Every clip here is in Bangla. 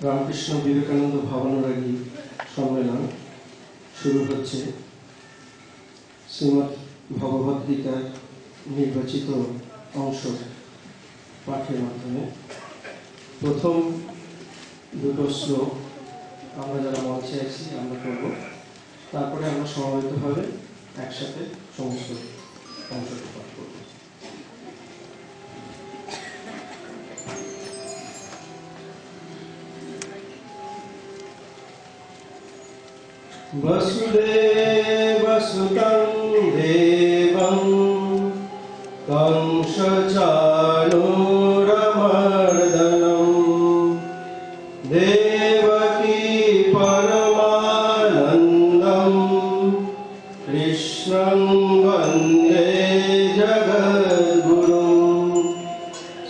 রামকৃষ্ণ বিবেকানন্দ ভাবনারাগী সম্মেলন শুরু হচ্ছে। শ্রীমদ্ ভগবদ গীতার নির্বাচিত অংশ পাঠের মাধ্যমে প্রথম দুটো শ্লোক আমরা যারা মঞ্চে আছি আমরা করব, তারপরে আমরা সমবেতভাবে একসাথে সমস্ত অংশটি পাঠ করব। वसुदेवसुतं देवं कंसचाणूरमर्दनं देवकी परमानन्दं कृष्णं वन्दे जगद्गुरुं।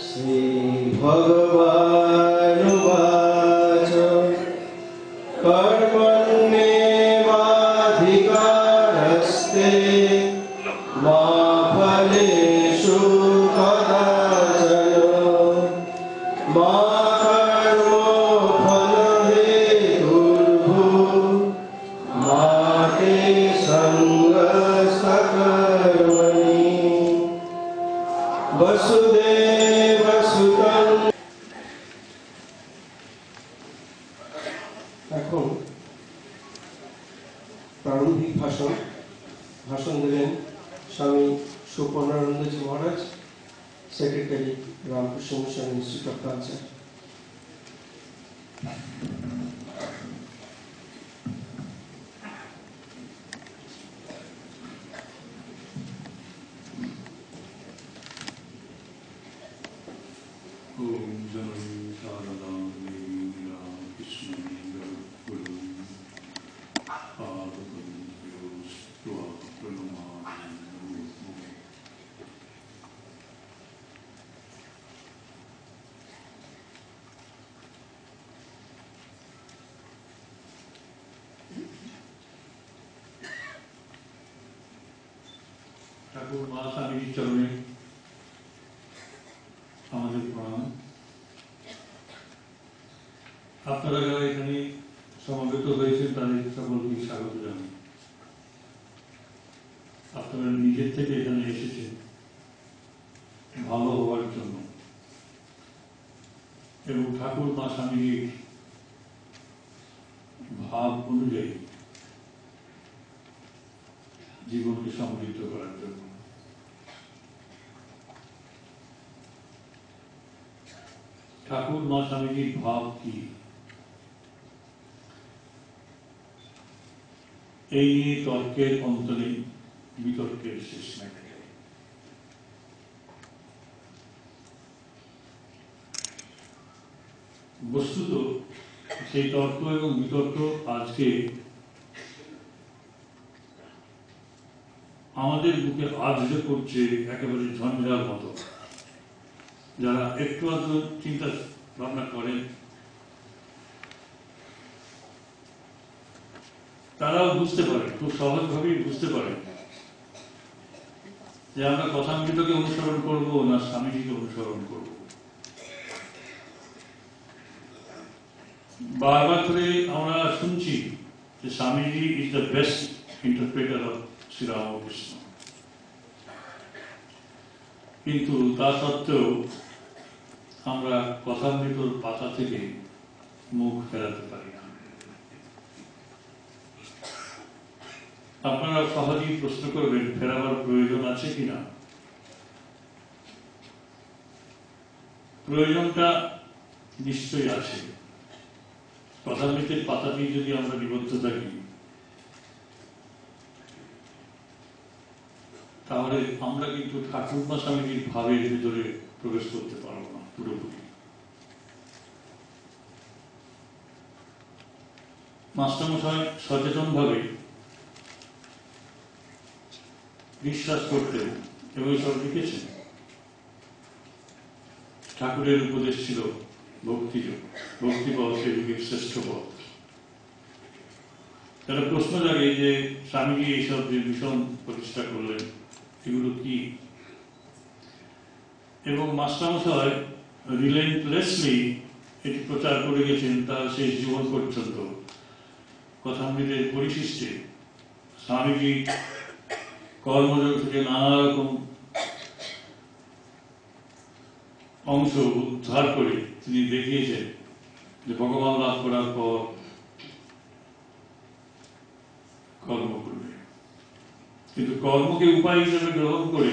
श्रीभगवानुवाच कर्मण्येवाधिकारस्ते मा फलेषु कदाचन मा कर्मफलहेतुर्भुः मा ते सङ्गस्त्वकर्मणि। वसुदेवसुतं। এখন প্রারম্ভিক ভাষণ দেবেন Swami Suparnanandaji Maharaj, secretary, Ramakrishna mission institute of culture. Thakur Ma স্বামীজির চরণে আমাদের প্রণাম। আপনারা যারা এখানে সমবেত হয়েছেন তাদের সকলকে স্বাগত জানাই। আপনারা নিজের থেকে এখানে এসেছেন ভালো হওয়ার জন্য এবং ঠাকুর মা স্বামীজির ভাব অনুযায়ী জীবনকে সমৃদ্ধ করার জন্য। ঠাকুর মা স্বামীজির ভাব কি, এই নিয়ে তর্কের অন্ত নেই, বিতর্কের শেষ নেই। বস্তুত সেই তর্ক এবং বিতর্ক আজকে আমাদের বুকে আর্দ্র করছে একেবারে ঝঞ্ঝার মতো। যারা একটু আধটু চিন্তা ভাবনা করেন তারাও বুঝতে পারেন, খুব সহজভাবেই বুঝতে পারেন যে আমরা কথামৃতকে অনুসরণ করব না স্বামীজিকে অনুসরণ করব। বারবার করে আমরা শুনছি যে Swamiji is the best interpreter of Sri Ramakrishna, কিন্তু তা সত্ত্বেও আমরা কথামৃতর পাতা থেকে মুখ ফেরাতে পারি না। আপনারা সহজেই প্রশ্ন করবেন ফেরাবার প্রয়োজন আছে কিনা। প্রয়োজনটা নিশ্চয়ই আছে। কথামৃতের পাতাটি যদি আমরা নিবদ্ধ থাকি তাহলে আমরা কিন্তু ঠাকুর মা স্বামীজির ভাবের ভিতরে প্রবেশ করতে পারবো না পুরোপুরি। মাস্টারমশাই সচেতন ভাবে বিশ্বাস করতেন এবং সব লিখেছেন। ঠাকুরের উপদেশ ছিল ভক্তিযোগ, ভক্তিপথ সে যুগের শ্রেষ্ঠ পথ। তারা প্রশ্ন জাগে যে স্বামীজি এইসব যে মিশন প্রতিষ্ঠা করলেন এগুলো কি, এবং মাস্টারমশাই relentlessly এটি প্রচার করে গেছেন তার শেষ জীবন পর্যন্ত। কথামৃতের পরিশিষ্টে স্বামীজি কর্মযোগ থেকে নানা রকম অংশ উদ্ধার করে তিনি দেখিয়েছেন যে ভগবান লাভ করার পর কর্ম করবে, কিন্তু কর্মকে উপায় হিসেবে গ্রহণ করে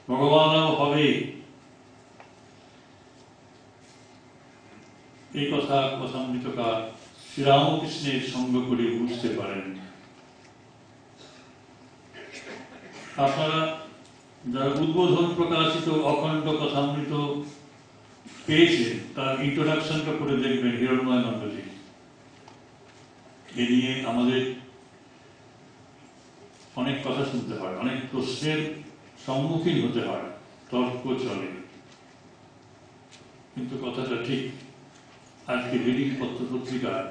ভগবান লাভ হবে এই কথা কথামৃতকার শ্রীরামকৃষ্ণের সঙ্গ করে বুঝতে পারেন। আপনারা যারা উদ্বোধন প্রকাশিত অখণ্ড কথামৃত পেয়েছেন তার ইন্ট্রোডাকশনটা করে দেখবেন হিরণ্ময়ানন্দজি। এ নিয়ে আমাদের অনেক কথা শুনতে হয়, অনেক প্রশ্নের সম্মুখীন হতে হয়, তর্ক চলে, কিন্তু কথাটা ঠিক। আজকে বেদিক পত্র পত্রিকায়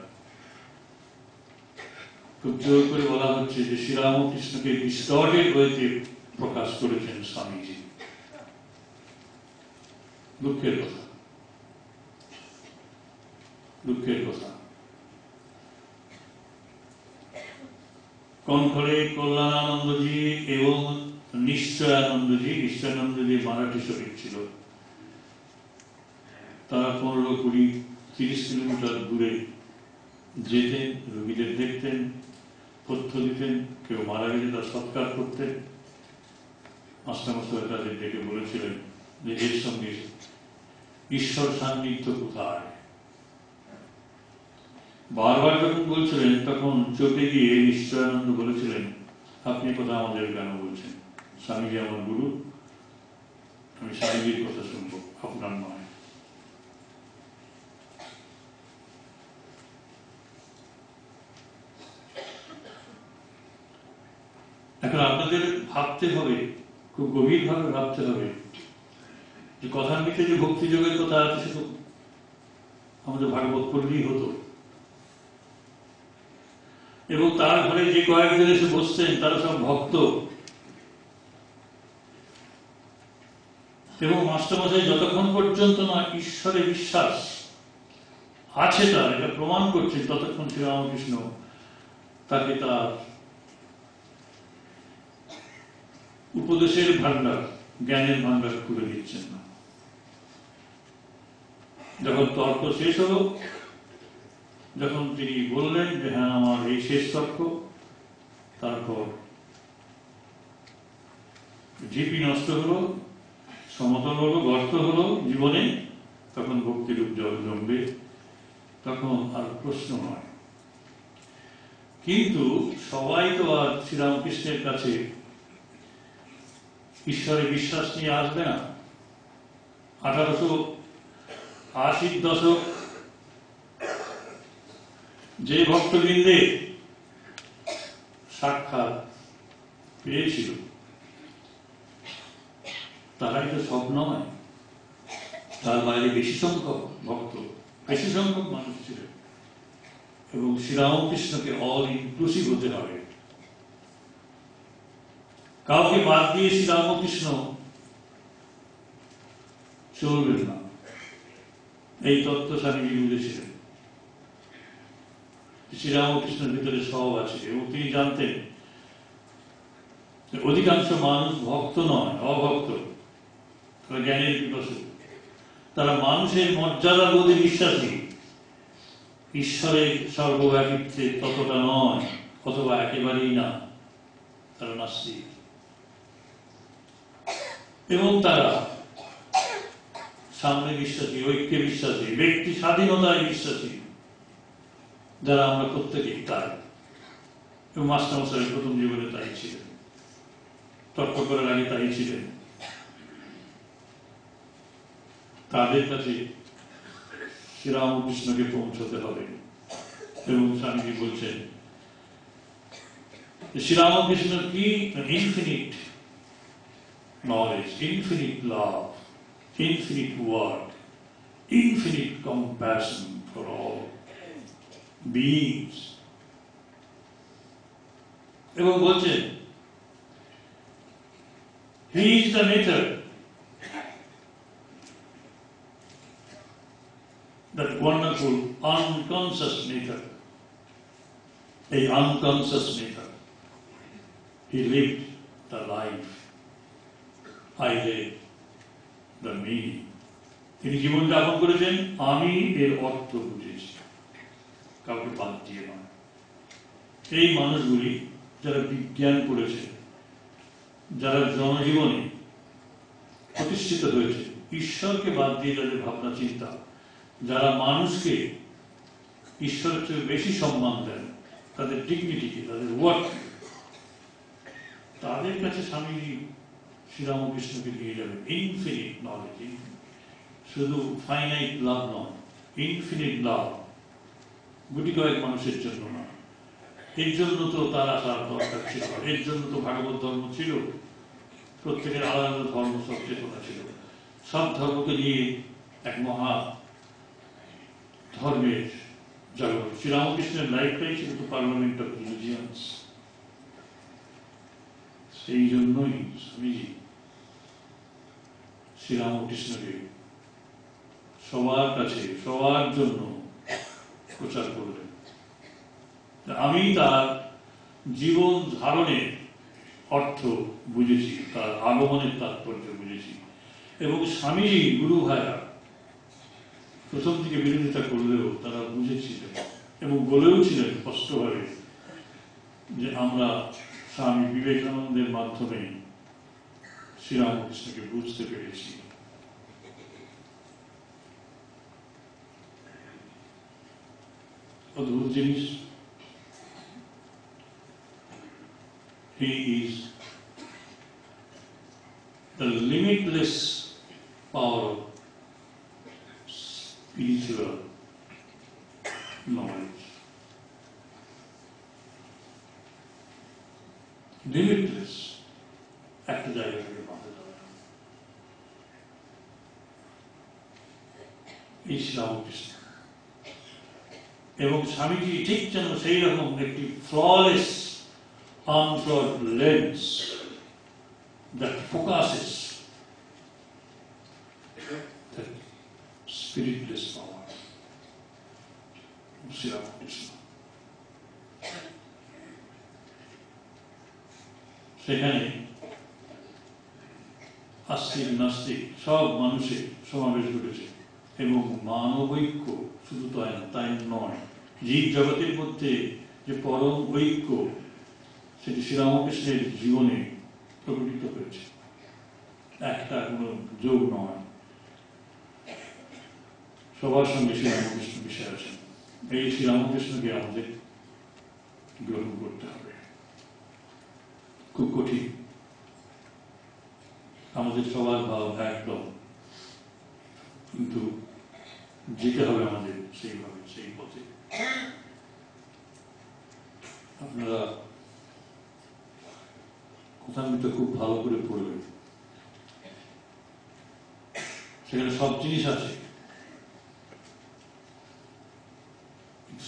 খুব জোর করে বলা হচ্ছে যে শ্রীরামকৃষ্ণকে ডিস্টর্টেড ওয়েতে প্রকাশ করেছেন স্বামীজি। দুঃখের কথা, দুঃখের কথা। কণ্ঠরে কল্যাণানন্দজি এবং নিশ্চয়ানন্দজি মারাঠি শরীর ছিল। তারা 15-20-30 কিলোমিটার দূরে যেতেন, রোগীদের দেখতেন, তথ্য দিতেন, কেউ মারা গেলে তার সৎকার করতেন। মাস্টারমশাই তাদের ডেকে বলেছিলেন যে এর সঙ্গে ঈশ্বর সান্নিধ্য কোথায়। বারবার যখন বলছিলেন তখন চোখে গিয়ে নিশ্চয়ানন্দ বলেছিলেন, আপনি কথা আমাদের কেন বলছেন? স্বামীজি আমার গুরু, আমি স্বামীজির কথা শুনবো, আপনার নয়। এখন আপনাদের ভাবতে হবে, খুব গভীরভাবে ভাবতে হবে যে কথামৃতে যে ভক্তিযোগের কথা আছে শুধু আমাদের ভাগবত পড়লেই হতো, এবং তার ঘরে যে কয়েকজন এসে বসছেন তারা সব ভক্ত, এবং মাস্টারমশাই যতক্ষণ পর্যন্ত না ঈশ্বরে বিশ্বাস আছে তার এটা প্রমাণ করছেন, ততক্ষণ শ্রীরামকৃষ্ণ তাকে তার উপদেশের ভান্ডার, জ্ঞানের ভান্ডার খুলে দিচ্ছেন না। যখন তর্ক শেষ হলো, যখন তিনি বললেন যে হ্যাঁ আমার এই শেষ তর্ক, তারপর ঝিপি নষ্ট হলো, সমতল হলো, গর্ত হলো জীবনে, তখন ভক্তিরূপ জল জমবে, তখন আর প্রশ্ন নয়। কিন্তু সবাই তো আর শ্রীরামকৃষ্ণের কাছে ঈশ্বরে বিশ্বাস নিয়ে আসবে না। 1880 দশক যে ভক্তবৃন্দে সাক্ষাৎ পেয়েছিল তারাই তো সব নয়, তার বাইরে বেশি সংখ্যক ভক্ত, বেশি সংখ্যক মানুষ ছিলেন, এবং শ্রীরামকৃষ্ণকে অল ইনক্লুসিভ হতে হবে। কাউকে বাদ দিয়ে শ্রীরামকৃষ্ণ চলবেন না, এই তত্ত্ব স্বামীজি বুঝেছিলেন। শ্রীরামকৃষ্ণের ভিতরে সব আছে, এবং তিনি জানতেন অধিকাংশ মানুষ ভক্ত নয়, অভক্ত, তারা জ্ঞানের পিপাসু, তারা মানুষের মর্যাদা বোধে বিশ্বাসী, ঈশ্বরের সর্বব্যাপিত্বে ততটা নয়, অথবা একেবারেই না, তারা নাস্তিক। এবং তারা সামনে বিশ্বাসী, ঐক্যে বিশ্বাসী, ব্যক্তি স্বাধীনতায় বিশ্বাসী, যারা আমরা প্রত্যেকেই তাই। এবং মাস্টারমশাই প্রথম জীবনে তাই ছিলেন, তর্ক করার আগে তাই ছিলেন। তাদের কাছে শ্রীরামকৃষ্ণকে পৌঁছতে হবে। এবং স্বামীজি বলছেন শ্রীরামকৃষ্ণ কি? Infinite knowledge, infinite love, infinite word, infinite compassion for all beings. এবং বলছেন he is the method that wonderful unconscious nature. A unconscious nature. He lived the life. I live the meaning. তিনি জীবন যাপন করেছেন, আমি এর অর্থ বুঝেছি, কাউকে বাদ দিয়ে নয়। এই মানুষগুলি যারা বিজ্ঞান পড়েছে, যারা জনজীবনে প্রতিষ্ঠিত হয়েছে, ঈশ্বরকে বাদ দিয়ে যাদের ভাবনা চিন্তা, যারা মানুষকে ঈশ্বরের চেয়ে বেশি সম্মান দেন, তাদের ডিগনিটিকে, তাদের ওয়ার্ক, তাদের কাছে স্বামীজি শ্রীরামকৃষ্ণকে নিয়ে যাবেন। ইনফিনিট নলেজ, শুধু ফাইনাইট লাভ নয়, ইনফিনিট লাভ, গুটি কয়েক মানুষের জন্য না। এর জন্য তো তার আসার দরকার ছিল, এর জন্য তো ভাগবত ধর্ম ছিল, প্রত্যেকের আলাদা আলাদা ধর্ম সচেতনা ছিল। সব ধর্মকে নিয়ে এক মহা ধর্মের জাগরণ। শ্রীরামকৃষ্ণের লাইফটাই ছিল তো পার্লামেন্ট অফ রিলিজিয়ান্স। সেই জন্যই স্বামীজি শ্রীরামকৃষ্ণকে সবার কাছে, সবার জন্য প্রচার করলেন। আমি তার জীবন ধারণের অর্থ বুঝেছি, তার আগমনের তাৎপর্য বুঝেছি। এবং স্বামীজি গুরু ভাইরা প্রথম দিকে বিরোধিতা করলেও তারা বুঝেছিলেন এবং বলেও ছিলেন স্পষ্টভাবে যে আমরা স্বামী বিবেকানন্দের মাধ্যমে শ্রীরামকৃষ্ণকে বুঝতে পেরেছি। অদ্ভুত জিনিস। He is the limitless power of spiritual knowledge. Limitless. একটা জায়গা থেকে বাঁধা যাবে না। এই শ্রীরামকৃষ্ণ এবং স্বামীজি ঠিক যেন সেই রকম একটি flawless unflawed lens that focuses that spiritless power of Sri Ramakrishna. সেখানে আস্তিক নাস্তিক সব মানুষের সমাবেশ ঘটেছে এবং মানবৈক্য শুধু তাই নয়, জীব জগতের মধ্যে যে পরম ঐক্য সেটি শ্রীরামকৃষ্ণের জীবনে প্রকটিত হয়েছে। একটা কোনো যোগ নয়, সবার সঙ্গে শ্রীরামকৃষ্ণ মিশে আছেন। এই শ্রীরামকৃষ্ণকে আমাদের গ্রহণ করতে হবে। খুব কঠিন, আমাদের সবার ভাব একদম, কিন্তু যেতে হবে আমাদের সেইভাবে, সেই পথে। আপনারা কথাগুলো খুব ভালো করে পড়বেন, সেখানে সব জিনিস আছে।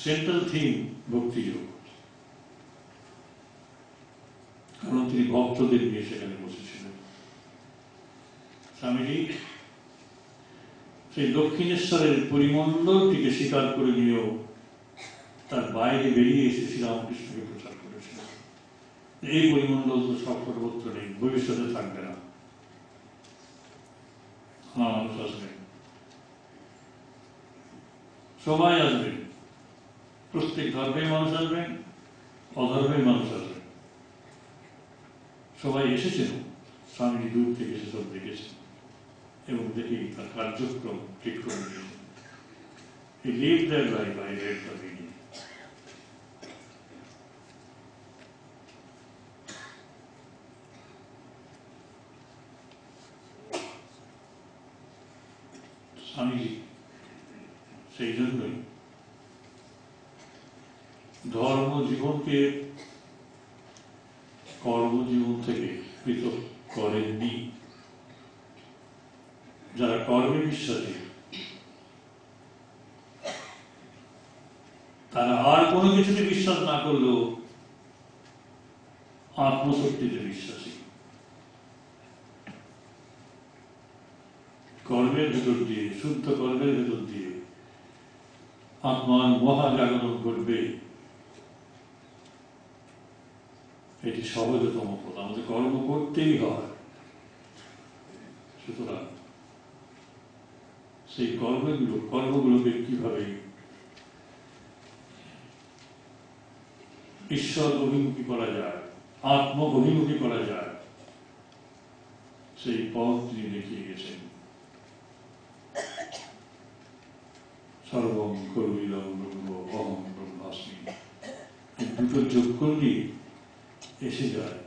সেন্ট্রাল থিম ভক্তিযোগ, কারণ তিনি ভক্তদের নিয়ে সেখানে বসেছিলেন। স্বামীজি সেই দক্ষিণেশ্বরের পরিমণ্ডলটিকে স্বীকার করে নিয়েও তার বাইরে বেরিয়ে এসে শ্রীরামকৃষ্ণকে প্রচার করেছিলেন। এই পরিমণ্ডল তো সব সর্বত্র নেই, ভবিষ্যতে থাকবে না। মানুষ আসবেন, সবাই আসবেন, প্রত্যেক ধর্মের মানুষ আসবেন, অধর্মের মানুষ আসবেন, সবাই এসেছেন। স্বামীজি দূর থেকে সেসব দেখেছেন এবং দেখে তার কার্যক্রম ঠিক করে নিয়েছেন। He lived their life, I read the meaning. Swamiji সেই জন্যই ধর্ম জীবনকে কর্মজীবন থেকে পৃথক করেননি। যারা কর্মে বিশ্বাসী তারা আর কোনো কিছুতে বিশ্বাস না করলেও আত্মশক্তিতে বিশ্বাসী। কর্মের ভেতর দিয়ে, শুদ্ধ কর্মের ভেতর দিয়ে আত্মার মহাজাগরণ ঘটবে, এটি সহজতম পথ। আমাদের কর্ম করতেই হয়। সুতরাং সেই কর্মগুলোকে কিভাবে ঈশ্বর অভিমুখী করা যায়, আত্ম অভিমুখী করা যায়, সেই পথ তিনি দেখিয়ে গেছেন। সর্বং করুণীরং ব্রহ্ম অহং ব্রহ্মাস্মি, এই দুটো যোগ করলেই এসে যায়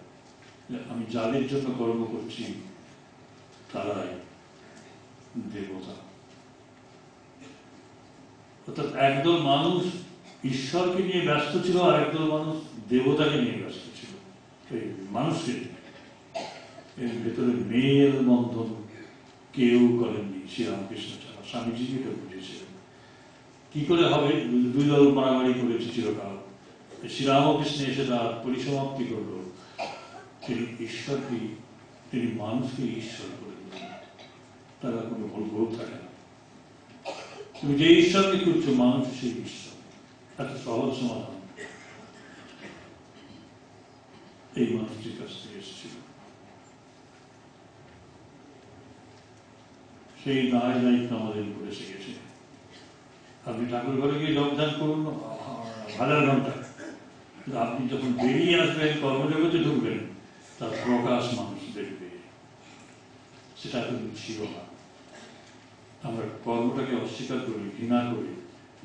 যে আমি যাদের জন্য কর্ম করছি তারাই দেবতা। অর্থাৎ একদল মানুষ ঈশ্বরকে নিয়ে ব্যস্ত ছিল, আর একদল মানুষ দেবতাকে নিয়ে ব্যস্ত ছিল। এই মানুষকে এর ভেতরে মেল বন্ধন কেউ করেননি শ্রীরামকৃষ্ণ ছাড়া। স্বামীজি এটা বুঝেছিলেন। কি করে হবে? দুই দল মারামারি করেছে চিরকাল, শ্রীরামকৃষ্ণ এসে তার পরিসমাপ্তি করল। তিনি ঈশ্বরকে, তিনি মানুষকে ঈশ্বর করে দিলেন। তারা কোনো ভুল থাকে না। তুমি যে ঈশ্বরকে খুঁজছো, মানুষ সেই ঈশ্বর। এত সহজ সমাধান এই মানুষটির কাছ থেকে এসেছিল। সেই দায় দায়িত্ব আমাদের উপরে এসে গেছে। আপনি ঠাকুর ঘরে গিয়ে যোগদান করুন 1000 ঘন্টা, কিন্তু আপনি যখন বেরিয়ে আসবেন, কর্মজগতে ঢুকবেন, তার প্রকাশ মানুষ দেখবে। সেটা কিন্তু ছিল না। আমরা কর্মটাকে অস্বীকার করি, ঘৃণা করি,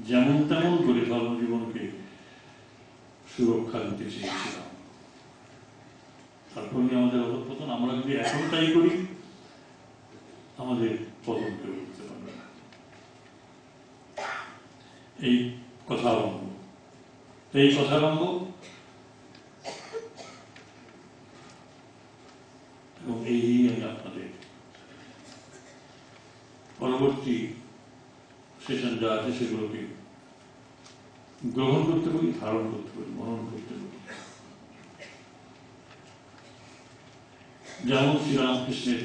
যেমন তেমন করে কর্মজীবনকে সুরক্ষা দিতে চেয়েছিলাম। তারপরে আমাদের অধঃপতন। আমরা যদি এখন তাই করি, আমাদের পতন কেউ করতে পারবে না। এই কথারম্ভ, এই কথারম্ভ এবং এই আমি আপনাদের পরবর্তী সেশন যা আছে সেগুলোকে গ্রহণ করতে পারি, ধারণ করতে পারি, মনন করতে পারি। যেমন শ্রীরামকৃষ্ণের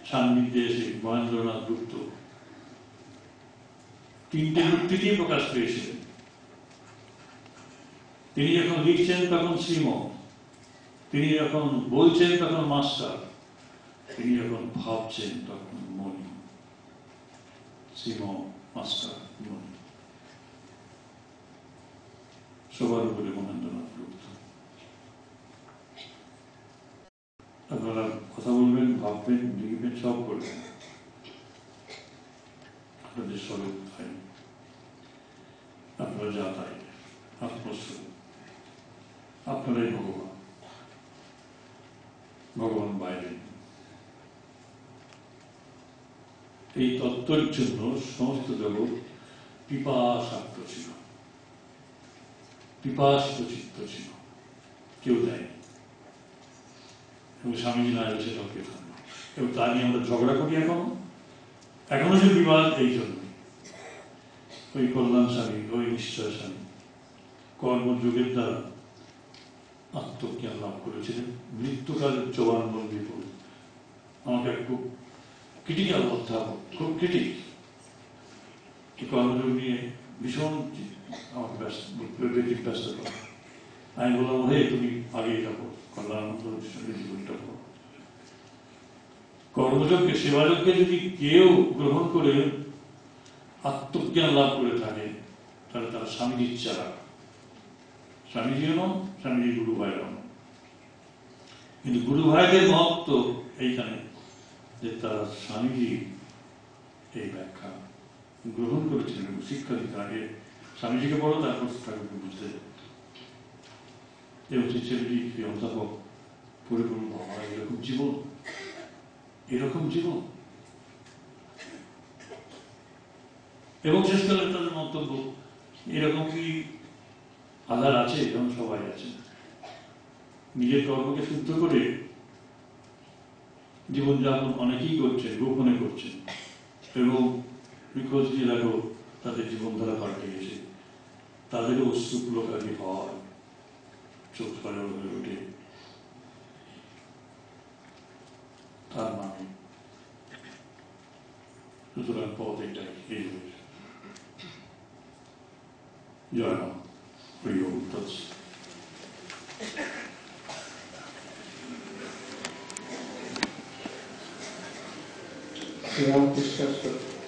সান্নিধ্যে এসে মহেন্দ্রনাথ গুপ্ত 3টে উক্তি দিয়ে প্রকাশ পেয়েছিলেন। তিনি যখন লিখছেন তখন শ্রীম, তিনি যখন বলছেন তখন মাস্টার, তিনি যখন ভাবছেন তখন মনি। শ্রীম, মাস্টার, মনি, সবার উপরে মহেন্দ্রনাথ গুপ্ত। আপনারা কথা বলবেন, ভাববেন, লিখবেন, সব করবেন। আপনাদের স্বরূপ তাই, আপনারা যা তাই, আত্মস্বরূপ, আপনারাই ভগবান, ভগবান বাইরে। এই তত্ত্বের জন্য সমস্ত জগৎ পিপাসার্থ ছিল, পিপাসিত চিত্ত ছিল, কেউ দেয়নি। এবং স্বামীজি না এসে কাউকে থাকবে, এবং তা নিয়ে আমরা ঝগড়া করি। এখনো যে বিবাদ এই জন্য। ওই কল্যাণ স্বামী, ওই নিশ্চয় স্বামী কর্মযোগের দ্বারা আত্মজ্ঞান লাভ করেছিলেন। মৃত্যুকালের জবানবন্দি করে আমাকে খুব ক্রিটিক্যাল অধ্যাপক, খুব ক্রিটিক, কর্মযোগ নিয়ে ভীষণ আমাকে ব্যস্ত করে। আমি বললাম, হে তুমি আগে এটা করো, কল্যাণানন্দ জীবনটা করো। কর্মযোগকে, সেবাযোগকে যদি কেউ গ্রহণ করে আত্মজ্ঞান লাভ করে থাকে, তাহলে তারা স্বামীজির চারা। স্বামীজিও নন, স্বামীজি গুরু ভাইরাও নন। কিন্তু গুরু ভাইদের মহত্ব এইখানে যে তারা স্বামীজি এই ব্যাখ্যা গ্রহণ করেছিলেন এবং শিক্ষা দিতে। আগে স্বামীজিকে পড়ো, তারপর ঠাকুরকে বুঝতে যাবে। এবং সেই ছেলেটি অধ্যাপক পড়ে পড়ুন, বাবা এরকম জীবন, এরকম জীবন। এবং শেষকালে তাদের মন্তব্য, এরকম কি আধার আছে? যেমন সবাই আছে। নিজের কর্মকে শুদ্ধ করে জীবনযাপন অনেকেই করছেন, গোপনে করছেন, এবং খোঁজ নিয়ে দেখো তাদের জীবনধারা পাল্টে গেছে। তাদেরও অশ্রুপুলকারী হয়, চোখ সরল হয়ে ওঠে। তার মানে সুতরাং পথ এটাই, এই জয় মা প্রিয় উত্তর।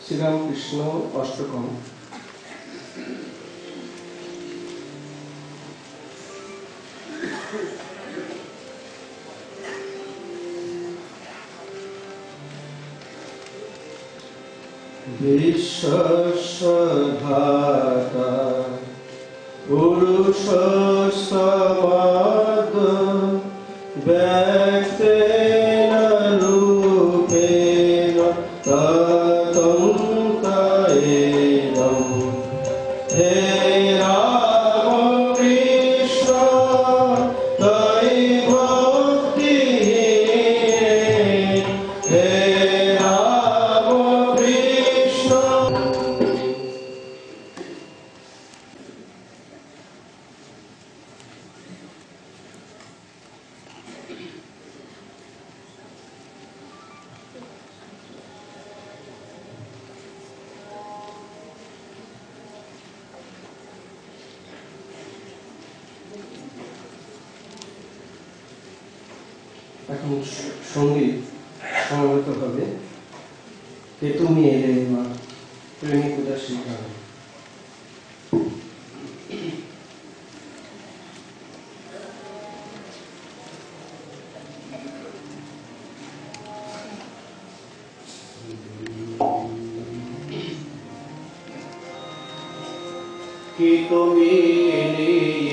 শ্রীরামকৃষ্ণ অষ্টকম। বিশ্বস্য ধাতা পুরুষস্তমাদ ব্যক্তেন রূপেণ ততং কায়েনং। হে রাম কৃষ্ণ তৈ ভক্তিহীন, হে রাম কৃষ্ণ। এখন সঙ্গীত সমবেত হবে কে তুমি এলে মা, প্রেমিক উদাসী গান। कि তুমি এলে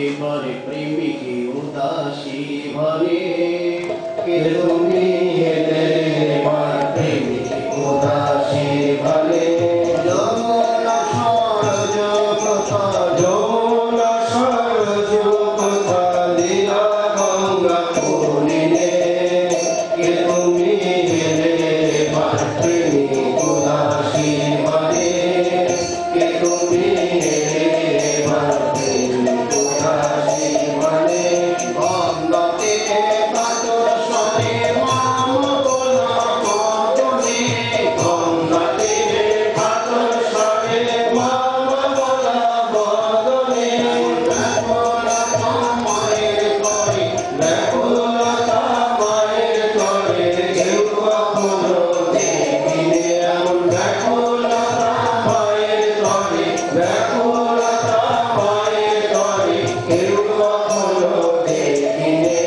এবারে প্রেমিকে উদাসী ভারে, কে তুমি এলে এবার প্রেমিক উদাসী ভারে। যমুনা সরজ কথা যমুনা সরজ কথা লীলা গঙ্গা করিলে, কে তুমি এলে এবার প্রেমিক উদাসী ভারে। কে তুমি এলে এবার প্রেমিক উদাসী ভারে। বন্দতে কাতর স্বরে মাম বলা মদনে, গঙ্গাতে কাতর স্বরে মামা বলা বদনে। ব্যাকুলতা মায়ের করে, ব্যাকুলতা মায়ের তরে কেউ কখনো দেখিনি এমন। ব্যাকুলতা মায়ের তরে, ব্যাকুলতা মায়ের তরে কেউ কখনো দেখিনি।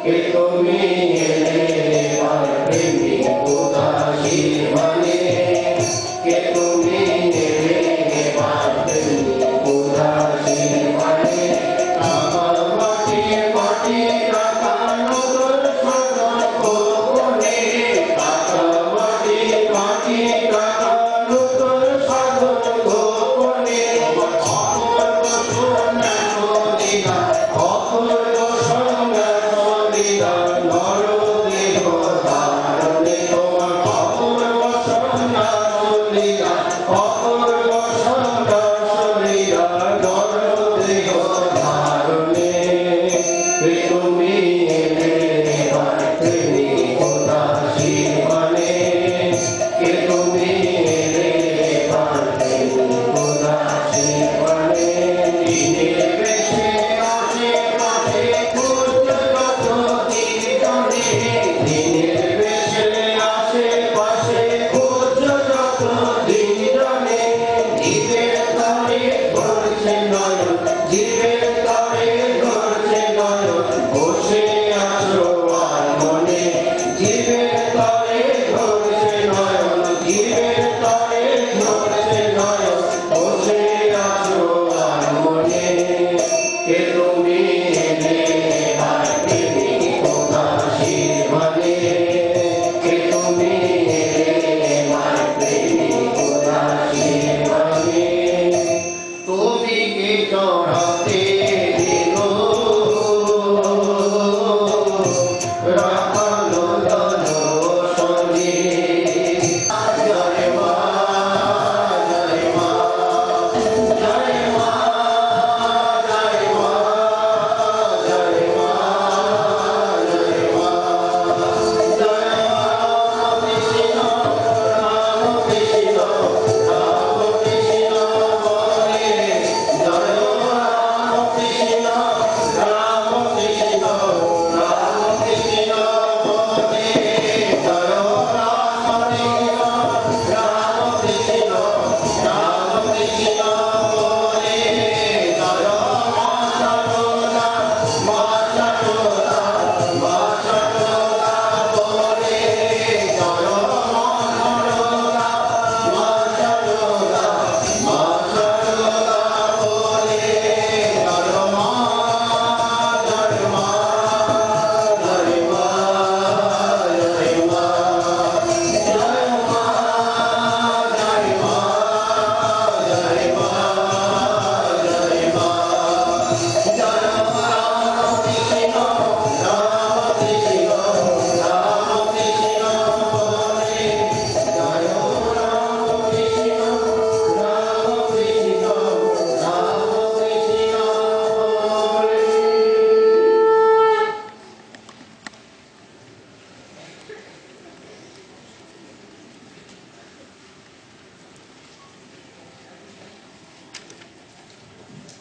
কে তুমি এলে এবার প্রেমিক উদাসী মানে, কে তুমি এলে এবার প্রেমিক উদাসী মানে। টাকা মাটি মাটি টাকা নগর সাগর গোপনে, টাকা মাটি মাটি টাকা নগর সাগর গোপনে। অপূর্ব সোনা নদীরা, অপূর্ব সঙ্গার লীলা নর দেহ ধারণে। তোমার অপূর্ব সঙ্গার লীলা, অপূর্ব সঙ্গার লীলা নর দেহ ধারণে। কে তুমি এলে এবার প্রেমিক উদাসী মানে, কে তুমি এলে এবার প্রেমিক উদাসী মানে। দিনের বেশে আশেপাশে ঘুরতে কত দিনে, দিনের বেশে আশেপাশে ঘুরতে কত দিনে।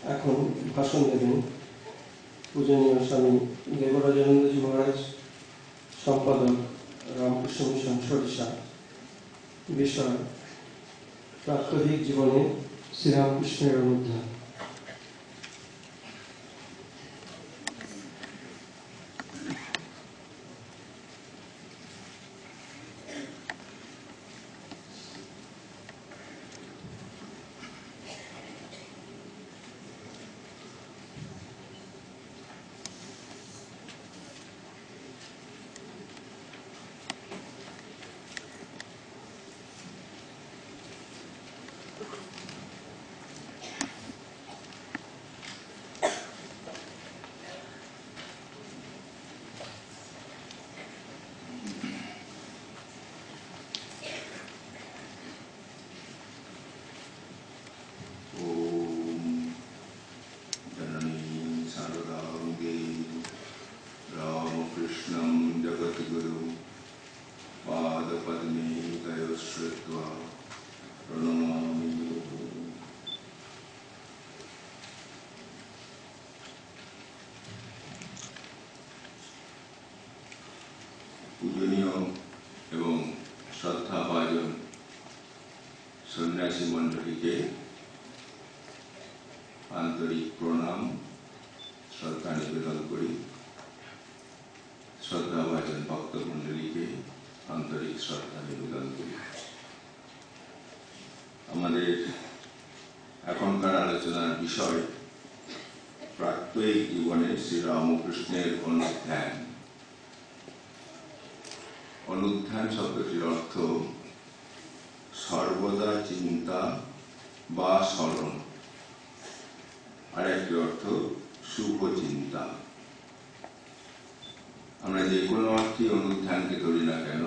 এখন ভাষণ দেবেন পূজনীয় স্বামী দেবরাজানন্দজি মহারাজ, সম্পাদক রামকৃষ্ণ মিশন সরিষা। বিষয় প্রাত্যহিক জীবনে শ্রীরামকৃষ্ণের অনুধ্যান। পূজনীয় এবং শ্রদ্ধাভাজন সন্ন্যাসী মণ্ডলীকে আন্তরিক প্রণাম শ্রদ্ধা নিবেদন করি। শ্রদ্ধাভাজন ভক্ত মণ্ডলীকে আন্তরিক শ্রদ্ধা নিবেদন করি। আমাদের এখনকার আলোচনার বিষয় প্রাত্যহিক জীবনে শ্রীরামকৃষ্ণের অনুধ্যান। অনুধ্যান শব্দটির অর্থ সর্বদা চিন্তা বা স্মরণ, আর একটি অর্থ শুভ চিন্তা। আমরা যে কোনো অর্থে অনুধ্যানকে ধরি না কেন,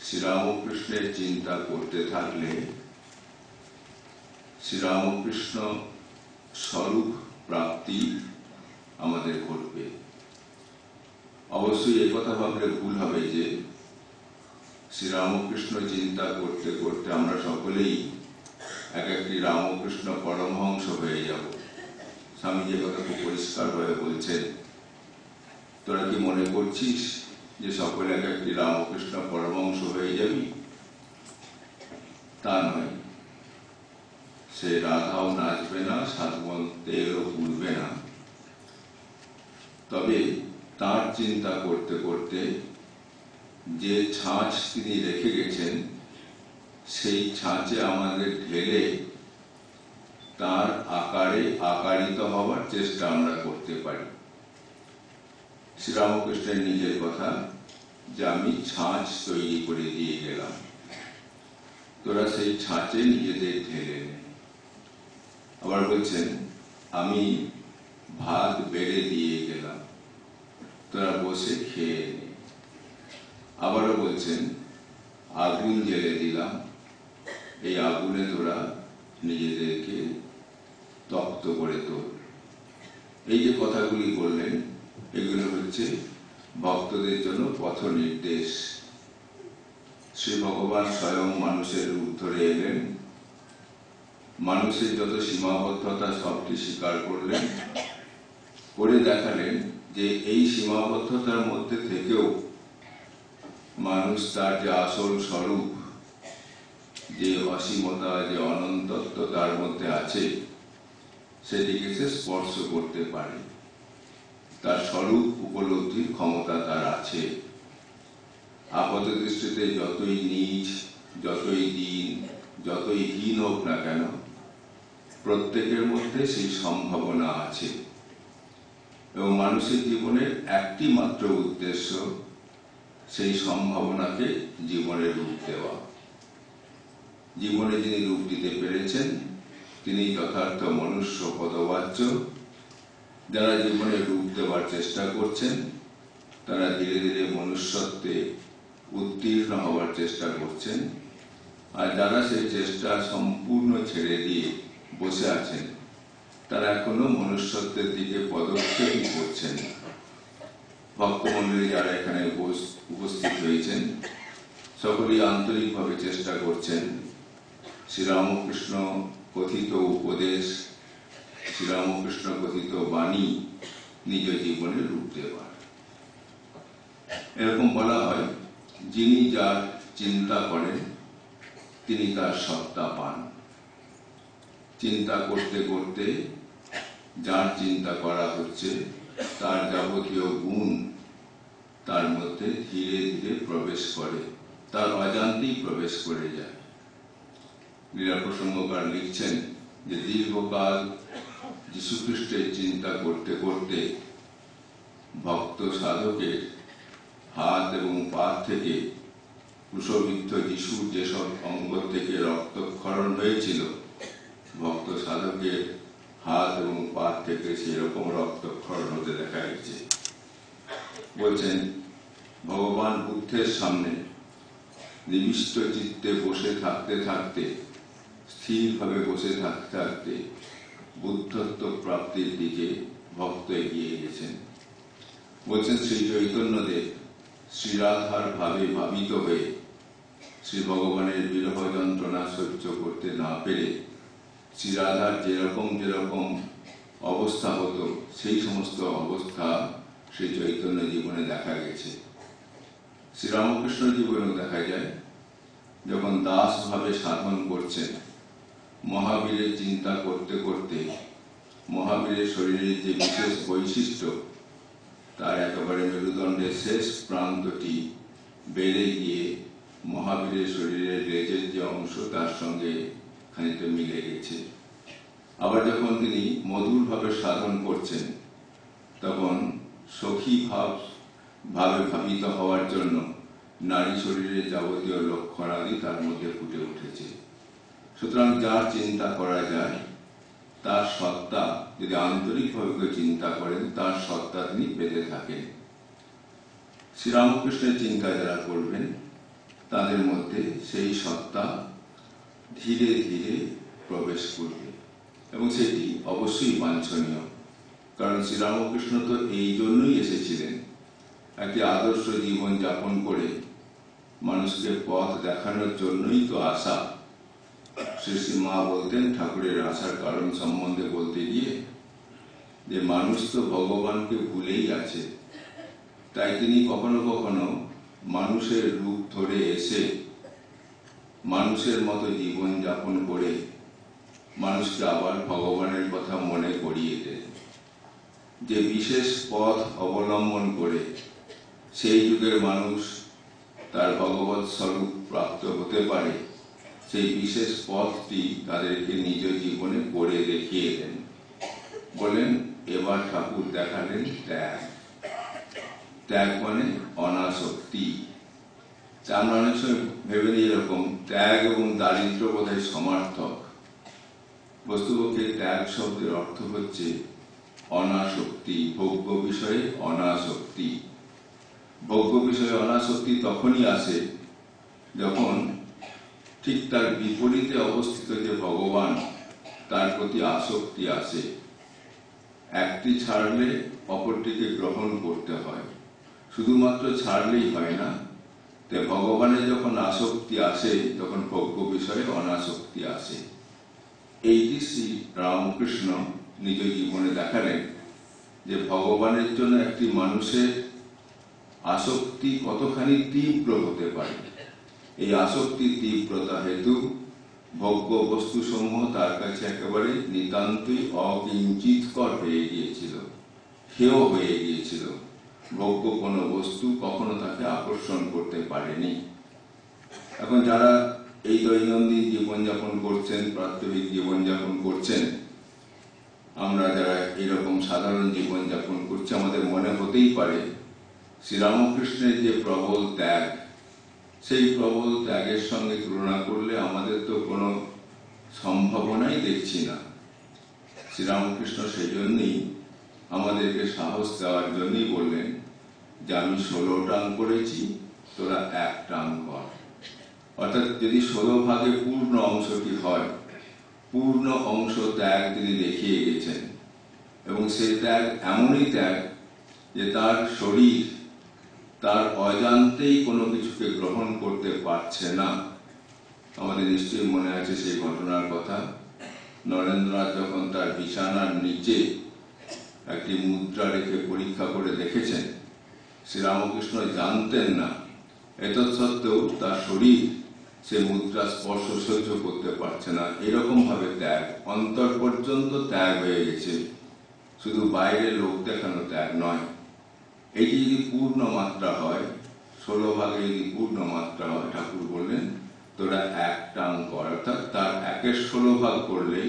শ্রীরামকৃষ্ণের চিন্তা করতে থাকলে শ্রীরামকৃষ্ণ স্বরূপ প্রাপ্তি আমাদের ঘটবে। অবশ্যই এই কথা ভাবলে ভুল হবে যে শ্রীরামকৃষ্ণ চিন্তা করতে করতে আমরা সকলেই এক একটি রামকৃষ্ণ পরমহংস হয়ে যাব। স্বামী যে কথা খুব পরিষ্কারভাবে বলছেন, তোরা কি মনে করছিস যে সকলে এক একটি রামকৃষ্ণ পরমহংস হয়ে যাবি? তা নয়। সে রাধাও নাচবে না, সাধুমন্তেরও ভুলবে না। তবে তার চিন্তা করতে করতে যে ছাঁচ তিনি রেখে গেছেন, সেই ছাঁচে আমাদের ঢেলে তার আকারে আকারিত হওয়ার চেষ্টা আমরা করতে পারি। শ্রীরামকৃষ্ণের নিজের কথা যে আমি ছাঁচ তৈরি করে দিয়ে গেলাম, তোরা সেই ছাঁচে নিজেদের ঢেলে নে। আবার বলছেন আমি ভাত বেড়ে দিয়ে গেলাম, তোরা বসে খেয়ে নে। আবারও বলছেন আগুন জ্বেলে দিলাম, এই আগুনে তোরা নিজেদেরকে তপ্ত করে তোল। এই যে কথাগুলি বললেন, এগুলো হচ্ছে ভক্তদের জন্য পথ নির্দেশ। শ্রী ভগবান স্বয়ং মানুষের রূপ ধরে এলেন, মানুষের যত সীমাবদ্ধতা সবটি স্বীকার করলেন, করে দেখালেন যে এই সীমাবদ্ধতার মধ্যে থেকেও মানুষ তার যে আসল স্বরূপ, যে অসীমতা, যে অনন্তত্ব তার মধ্যে আছে, সেটিকে সে স্পর্শ করতে পারে। তার স্বরূপ উপলব্ধির ক্ষমতা তার আছে। আপাত দৃষ্টিতে যতই নীচ, যতই দীন, যতই হীন হোক না কেন, প্রত্যেকের মধ্যে সেই সম্ভাবনা আছে। এবং মানুষের জীবনের একটি মাত্র উদ্দেশ্য সেই সম্ভাবনাকে জীবনে রূপ দেওয়া। জীবনে যিনি রূপ দিতে পেরেছেন তিনি যথার্থ মনুষ্য পদবাচ্য। যারা জীবনে রূপ দেওয়ার চেষ্টা করছেন তারা ধীরে ধীরে মনুষ্যত্বে উত্তীর্ণ হওয়ার চেষ্টা করছেন, আর যারা সেই চেষ্টা সম্পূর্ণ ছেড়ে দিয়ে বসে আছেন তারা এখনো মনুষ্যত্বের দিকে পদক্ষেপই করছেন। ভক্তমণ্ডলী যারা এখানে উপস্থিত হয়েছেন সকলেই আন্তরিকভাবে চেষ্টা করছেন শ্রীরামকৃষ্ণ কথিত উপদেশ শ্রীরামকৃষ্ণ কথিত বাণী নিজ জীবনে রূপ দেবার। এরকম বলা হয়, যিনি যার চিন্তা করেন তিনি তার সত্তা পান। চিন্তা করতে করতে যার চিন্তা করা হচ্ছে তার যাবতীয় গুণ তার মধ্যে ধীরে ধীরে প্রবেশ করে, তার অজান্তেই প্রবেশ করে যায়। লীলা প্রসঙ্গকার লিখছেন যে দীর্ঘকাল যীশুখ্রিস্টের চিন্তা করতে করতে ভক্ত সাধকের হাত এবং পা থেকে ক্রুশবিদ্ধ যিশুর যেসব অঙ্গ থেকে রক্তক্ষরণ হয়েছিল, ভক্ত সাধকের হাত এবং পা থেকে সেরকম রক্তক্ষরণ হতে দেখা গেছে। বলছেন, ভগবান বুদ্ধের সামনে নিবিষ্ট চিত্তে বসে থাকতে থাকতে, স্থিরভাবে বসে থাকতে থাকতে বুদ্ধত্ব প্রাপ্তির দিকে ভক্ত এগিয়ে গেছেন। বলছেন, শ্রী চৈতন্যদেব শ্রীরাধার ভাবে ভাবিত হয়ে শ্রী ভগবানের বিরহ যন্ত্রণা সহ্য করতে না পেরে শ্রীরাধার যেরকম যেরকম অবস্থা হতো সেই সমস্ত অবস্থা শ্রী চৈতন্য জীবনে দেখা গেছে। শ্রীরামকৃষ্ণ জীবনেও দেখা যায়, যখন দাস ভাবে সাধন করছেন, মহাবীরের চিন্তা করতে করতে মহাবীরের শরীরের যে বিশেষ বৈশিষ্ট্য, তার একেবারে মেরুদণ্ডের শেষ প্রান্তটি বেড়ে গিয়ে মহাবীরের শরীরের লেজের যে অংশ তার সঙ্গে খানিকটা মিলে গেছে। আবার যখন তিনি মধুরভাবে সাধন করছেন, তখন সখী ভাবে ভাবিত হওয়ার জন্য নারী শরীরের যাবতীয় লক্ষণাদি তার মধ্যে ফুটে উঠেছে। সুতরাং যার চিন্তা করা যায়, তার সত্তা যদি আন্তরিকভাবে চিন্তা করেন, তার সত্তা তিনি পেতে থাকেন। শ্রীরামকৃষ্ণের চিন্তা যারা করবেন, তাদের মধ্যে সেই সত্তা ধীরে ধীরে প্রবেশ করবে, এবং সেটি অবশ্যই বাঞ্ছনীয়। কারণ শ্রীরামকৃষ্ণ তো এই জন্যই এসেছিলেন, একটি আদর্শ জীবন যাপন করে মানুষকে পথ দেখানোর জন্যই তো আসা। শ্রী মা বলতেন, ঠাকুরের আসার কারণ সম্বন্ধে বলতে গিয়ে, যে মানুষ তো ভগবানকে ভুলেই আছে, তাই তিনি কখনো কখনো মানুষের রূপ ধরে এসে মানুষের মতো জীবন যাপন করে মানুষকে আবার ভগবানের কথা মনে করিয়ে দেন। যে বিশেষ পথ অবলম্বন করে সেই যুগের মানুষ তার ভগবৎ স্বরূপ প্রাপ্ত হতে পারে, সেই বিশেষ পথটি তাদেরকে নিজ জীবনে করে দেখিয়ে দেন। বলেন, এবার ঠাকুর দেখালেন ত্যাগ। ত্যাগ মানে অনাসক্তি। আমরা অনেক সময় ভেবে নিই এরকম, ত্যাগ এবং দারিদ্র বোধহয় সমার্থক। বস্তুপক্ষে ত্যাগ শব্দের অর্থ হচ্ছে অনাসক্তি, ভোগ্য বিষয়ে অনাসক্তি। ভোগ্য বিষয়ে অনাসক্তি তখনই আসে যখন ঠিক তার বিপরীতে অবস্থিত যে ভগবান, তার প্রতি আসক্তি আসে। একটি ছাড়লে অপরটিকে গ্রহণ করতে হয়, শুধুমাত্র ছাড়লেই হয় না। তাই ভগবানের যখন আসক্তি আসে, তখন ভোগ্য বিষয়ে অনাসক্তি আসে। এইটি শ্রী রামকৃষ্ণ নিজ জীবনে দেখালেন, যে ভগবানের জন্য একটি মানুষের আসক্তি কতখানি তীব্র হতে পারে। এই আসক্তির তীব্রতা হেতু ভোগ্য বস্তু সমূহ তার কাছে একেবারে নিতান্তই অকিঞ্চিতকর হয়ে গিয়েছিল, হেয় হয়ে গিয়েছিল। ভোগ্য কোনো বস্তু কখনো তাকে আকর্ষণ করতে পারেনি। এখন যারা এই দৈনন্দিন জীবনযাপন করছেন, প্রাত্যহিক জীবনযাপন করছেন, আমরা যারা এরকম সাধারণ জীবনযাপন করছি, আমাদের মনে হতেই পারে শ্রীরামকৃষ্ণের যে প্রবল ত্যাগ, সেই প্রবল ত্যাগের সঙ্গে তুলনা করলে আমাদের তো কোনো সম্ভাবনাই দেখছি না। শ্রীরামকৃষ্ণ সেই জন্যই আমাদেরকে সাহস দেওয়ার জন্যই বললেন যে আমি 16 টাং করেছি, তোরা 1 টাং কর। অর্থাৎ যদি 16 ভাগে পূর্ণ অংশটি হয়, পূর্ণ অংশ ত্যাগ তিনি দেখিয়ে গেছেন। এবং সেই ত্যাগ এমনই ত্যাগ যে তার শরীর তার অজান্তেই কোনো কিছুকে গ্রহণ করতে পারছে না। আমাদের নিশ্চয়ই মনে আছে সেই ঘটনার কথা। নরেন্দ্রনাথ যখন তার বিছানার নিচে একটি মুদ্রা রেখে পরীক্ষা করে দেখেছেন, শ্রীরামকৃষ্ণ জানতেন না, এতৎসত্ত্বেও তার শরীর সে মুদ্রা স্পর্শ সহ্য করতে পারছে না। এরকম ভাবে ত্যাগ, অন্তর পর্যন্ত ত্যাগ হয়ে গেছে, শুধু বাইরে লোক দেখানো ত্যাগ নয়। এটি যদি পূর্ণ মাত্রা হয়, 16 ভাগে যদি পূর্ণ মাত্রা হয়, ঠাকুর বললেন তোরা এক টান কর, অর্থাৎ তার 1/16 ভাগ করলেই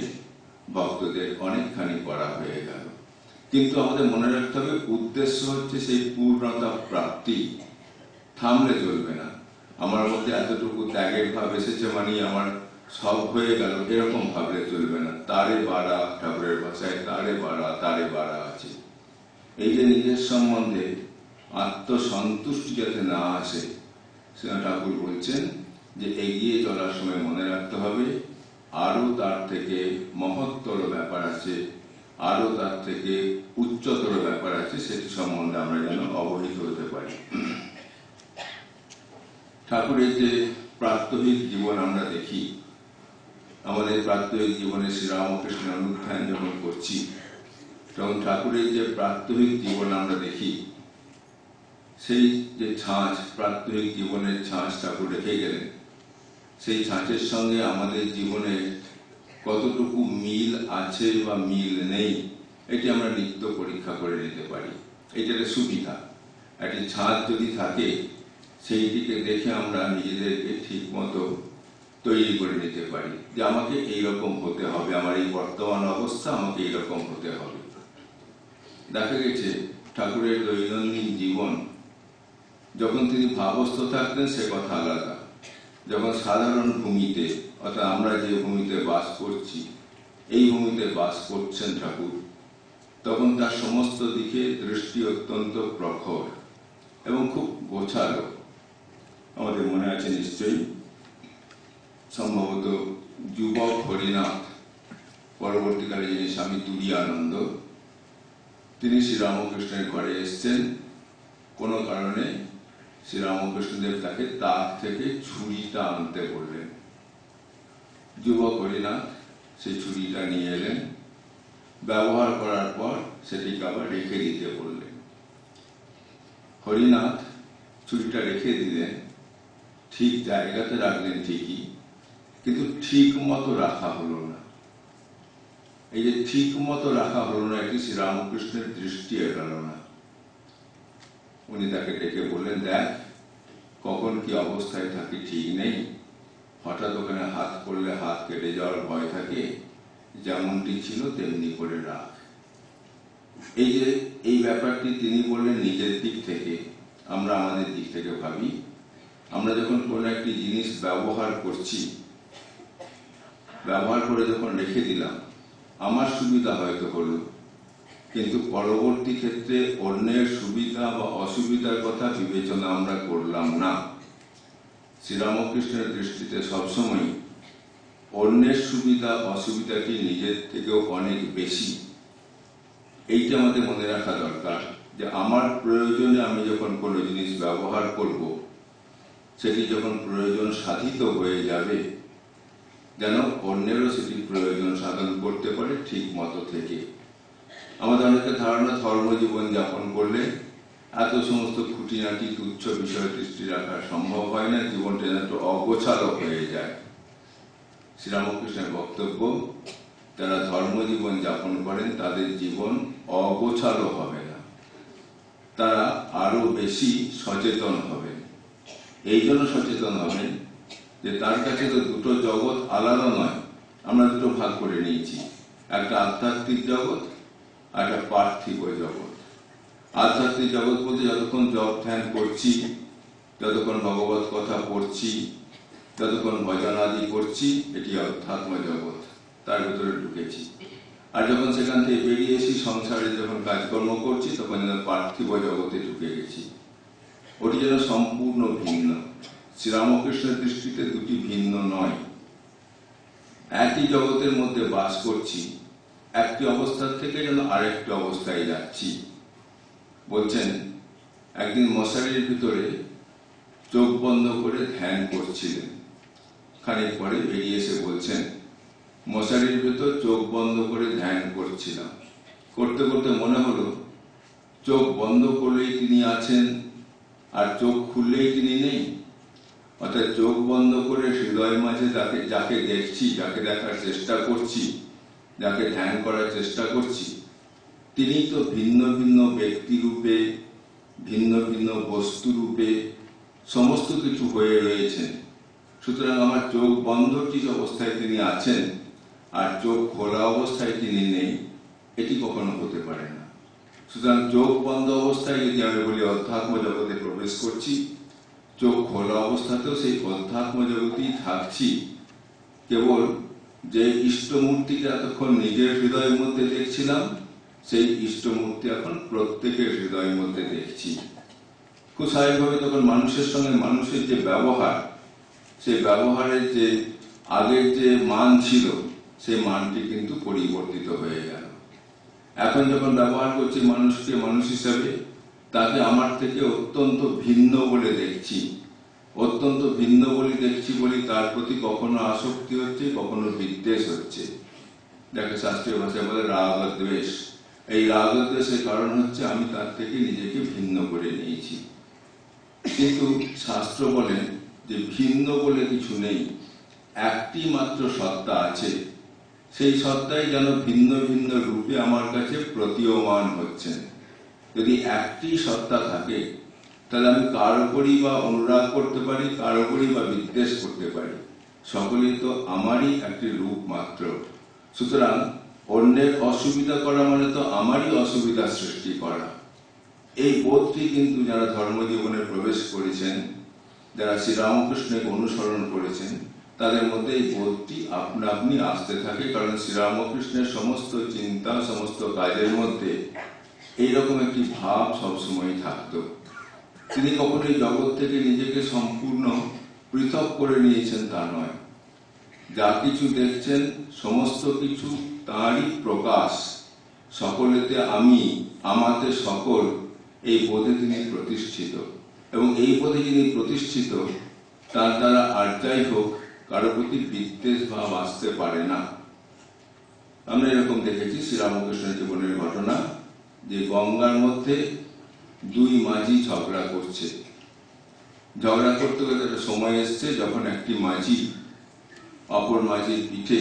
ভক্তদের অনেকখানি করা হয়ে গেল। কিন্তু আমাদের মনে রাখতে হবে, উদ্দেশ্য হচ্ছে সেই পূর্ণতা প্রাপ্তি। থামলে চলবে না। আমার মধ্যে এতটুকু ত্যাগের ভাব এসেছে মানে আমার সব হয়ে গেল, এরকম ভাবলে চলবে না। তারে বাড়া, ঠাকুরের ভাষায় তারে বাড়া আছে। এই যে নিজের সম্বন্ধে আত্মসন্তুষ্টি যাতে না আসে, সেটা ঠাকুর বলছেন যে এগিয়ে চলার সময় মনে রাখতে হবে আরো তার থেকে মহত্তর ব্যাপার আছে, আরো তার থেকে উচ্চতর ব্যাপার আছে, সেটি সম্বন্ধে আমরা যেন অবহিত হতে পারি। ঠাকুরের যে প্রাত্যহিক জীবন আমরা দেখি, আমাদের প্রাত্যহিক জীবনে শ্রীরামকৃষ্ণের অনুধ্যান যখন করছি, তখন ঠাকুরের যে প্রাত্যহিক জীবন আমরা দেখি, সেই যে ছাঁচ, প্রাত্যহিক জীবনের ছাঁচ ঠাকুর রেখে গেলেন, সেই ছাঁচের সঙ্গে আমাদের জীবনে কতটুকু মিল আছে বা মিল নেই, এটি আমরা নিত্য পরীক্ষা করে নিতে পারি। এটা একটা সুবিধা। একটি ছাঁচ যদি থাকে, সেইটিকে দেখে আমরা নিজেদেরকে ঠিক মতো তৈরি করে নিতে পারি যে আমাকে এইরকম হতে হবে, আমার এই বর্তমান অবস্থা আমাকে এইরকম হতে হবে। দেখা গেছে ঠাকুরের দৈনন্দিন জীবন, যখন তিনি ভাবস্থ থাকতেন সে কথা আলাদা, যখন সাধারণ ভূমিতে, অর্থাৎ আমরা যে ভূমিতে বাস করছি, এই ভূমিতে বাস করছেন ঠাকুর, তখন তার সমস্ত দিকে দৃষ্টি অত্যন্ত প্রখর এবং খুব গোছালো। আমাদের মনে আছে নিশ্চয়ই, সম্ভবত যুবক হরিনাথ, পরবর্তীকালে যিনি স্বামী তুরীয়ানন্দ, তিনি শ্রীরামকৃষ্ণের ঘরে এসছেন। কোনো কারণে শ্রীরামকৃষ্ণদেব তাকে তাক থেকে ছুরিটা আনতে বললেন। যুবক হরিনাথ সেই ছুরিটা নিয়ে এলেন, ব্যবহার করার পর সেটিকে আবার রেখে দিতে বললেন। হরিনাথ ছুরিটা রেখে দিলেন, ঠিক জায়গাতে রাখলেন ঠিকই, কিন্তু ঠিক মতো রাখা হলো না। এই যে ঠিক মতো রাখা হলো না, এটি শ্রীরামকৃষ্ণের দৃষ্টি এড়াল না। উনি তাকে ডেকে বললেন, দেখ কখন কি অবস্থায় থাকি ঠিক নেই, হঠাৎ ওখানে হাত করলে হাত কেটে যাওয়ার ভয় থাকে, যেমনটি ছিল তেমনি করে রাখ। এই যে এই ব্যাপারটি তিনি বললেন নিজের দিক থেকে, আমরা আমাদের দিক থেকে ভাবি, আমরা যখন কোনো একটি জিনিস ব্যবহার করছি, ব্যবহার করে যখন রেখে দিলাম, আমার সুবিধা হয়তো হলো, কিন্তু পরবর্তী ক্ষেত্রে অন্যের সুবিধা বা অসুবিধার কথা বিবেচনা আমরা করলাম না। শ্রীরামকৃষ্ণের দৃষ্টিতে সবসময় অন্যের সুবিধা অসুবিধাটি নিজের থেকেও অনেক বেশি। এইটা আমাদের মনে রাখা দরকার যে আমার প্রয়োজনে আমি যখন কোনো জিনিস ব্যবহার করব, সেটি যখন প্রয়োজন সাধিত হয়ে যাবে, যেন অন্যেরও সেটি প্রয়োজন সাধন করতে পারে ঠিক মতো থেকে। আমাদের অনেকের ধারণা ধর্মজীবন যাপন করলে এত সমস্ত খুঁটিনাটি তুচ্ছ বিষয় দৃষ্টি রাখা সম্ভব হয় না, জীবনটা যেন একটু অগোছালো হয়ে যায়। শ্রীরামকৃষ্ণের বক্তব্য, যারা ধর্মজীবন যাপন করেন তাদের জীবন অগোছালো হবে না, তারা আরো বেশি সচেতন হবেন। এই জন্য সচেতন হবেন যে তার কাছে তো দুটো জগৎ আলাদা নয়, আমরা দুটো ভাগ করে নিয়েছি, একটা আধ্যাত্মিক জগৎ আর একটা পার্থিব জগৎ। আধ্যাত্মিক জগৎ বলতে যতক্ষণ জপ ধ্যান করছি, যতক্ষণ ভগবত কথা পড়ছি, যতক্ষণ ভজনাদি করছি, এটি অধ্যাত্ম জগৎ, তার ভিতরে ঢুকেছি। আর যখন সেখান থেকে বেরিয়ে এসি, সংসারে যখন কাজকর্ম করছি, তখন যেন পার্থিব জগতে ঢুকে গেছি। ওটি যেন সম্পূর্ণ ভিন্ন। শ্রীরামকৃষ্ণের দৃষ্টিতে দুটি ভিন্ন নয়, একই জগতের মধ্যে বাস করছি, একটি অবস্থা থেকে যেন আরেকটি অবস্থায় যাচ্ছি। বলছেন, একদিন মশারির ভিতরে চোখ বন্ধ করে ধ্যান করছিলেন, খানিক পরে বেরিয়ে এসে বলছেন, মশারির ভেতর চোখ বন্ধ করে ধ্যান করছিলাম। করতে করতে মনে হলো চোখ বন্ধ করলেই তিনি আছেন আর চোখ খুললেই তিনি নেই। অর্থাৎ চোখ বন্ধ করে হৃদয় মাঝে যাকে দেখছি, যাকে দেখার চেষ্টা করছি, যাকে ধ্যান করার চেষ্টা করছি, তিনি তো ভিন্ন ভিন্ন ব্যক্তি রূপে, ভিন্ন ভিন্ন বস্তু রূপে সমস্ত কিছু হয়ে রয়েছেন। সুতরাং আমার চোখ বন্ধ ঠিক অবস্থায় তিনি আছেন আর চোখ খোলা অবস্থায় তিনি নেই, এটি কখনো হতে পারে না। সুতরাং চোখ বন্ধ অবস্থায় যদি আমি বলি অধ্যাত্ম জগতে প্রবেশ করছি, চোখ খোলা অবস্থাতেও সেই অধ্যাত্ম জগতেই থাকছি। কেবল যে ইষ্টমূর্তিকে এতক্ষণ নিজের হৃদয়ের মধ্যে দেখছিলাম, সেই ইষ্টমূর্তি এখন প্রত্যেকের হৃদয়ের মধ্যে দেখছি। খুব স্বাভাবিকভাবে তখন মানুষের সঙ্গে মানুষের যে ব্যবহার, সেই ব্যবহারের যে আগের যে মান ছিল, সেই মানটি কিন্তু পরিবর্তিত হয়ে গেল। এখন যখন ব্যবহার করছি মানুষকে মানুষ হিসাবে, তাকে আমার থেকে অত্যন্ত ভিন্ন বলে দেখছি। অত্যন্ত ভিন্ন বলে দেখছি বলি তার প্রতি কখনো আসক্তি হচ্ছে, কখনো বিদ্বেষ হচ্ছে। যাকে শাস্ত্রীয় ভাষায় বলে রাগ দ্বেষ। এই রাগ দ্বেষের কারণ হচ্ছে আমি তার থেকে নিজেকে ভিন্ন করে নিয়েছি। কিন্তু শাস্ত্র বলেন যে ভিন্ন বলে কিছু নেই, একটি মাত্র সত্তা আছে। সেই সত্তাই যেন ভিন্ন ভিন্ন রূপে আমার কাছে প্রতীয়মান হচ্ছেন। যদি একটি সত্তা থাকে তাহলে আমি কার উপরই বা অনুরাগ করতে পারি, কার উপরই বা বিদ্বেষ করতে পারি। সকলেই তো আমারই একটি রূপ মাত্র। সুতরাং অন্যের অসুবিধা করা মানে তো আমারই অসুবিধা সৃষ্টি করা। এই বোধটি কিন্তু যারা ধর্মজীবনে প্রবেশ করেছেন, যারা শ্রীরামকৃষ্ণকে অনুসরণ করেছেন, তাদের মধ্যে এই বোধটি আপনা আপনি আসতে থাকে। কারণ শ্রীরামকৃষ্ণের সমস্ত চিন্তা, সমস্ত কাজের মধ্যে এইরকম একটি ভাব সবসময় থাকত। তিনি কখনোই জগৎ থেকে নিজেকে সম্পূর্ণ পৃথক করে নিয়েছেন তা নয়। যা কিছু দেখছেন সমস্ত কিছু তাঁরই প্রকাশ। সকলেতে আমি, আমাতে সকল, এই বোধে তিনি প্রতিষ্ঠিত। এবং এই বোধে যিনি প্রতিষ্ঠিত, তার দ্বারা আর যাই হোক কারো প্রতি বিদ্বেষ ভাব আসতে পারে না। আমরা এরকম দেখেছি শ্রীরামকৃষ্ণের জীবনের ঘটনা, যে গঙ্গার মধ্যে দুই মাঝি ঝগড়া করছে। ঝগড়া করতে করতে একটা সময় এসছে যখন একটি মাঝি অপর মাঝির পিঠে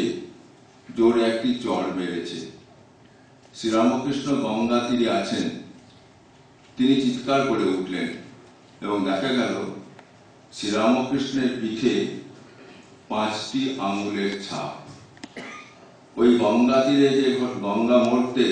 জোরে একটি চড় মেরেছে। শ্রীরামকৃষ্ণ গঙ্গা তীরে আছেন, তিনি চিৎকার করে উঠলেন এবং দেখা গেল শ্রীরামকৃষ্ণের পিঠে 5টি আঙ্গুলের ছাপ। ওই গঙ্গা তীরে যে গঙ্গা মরতে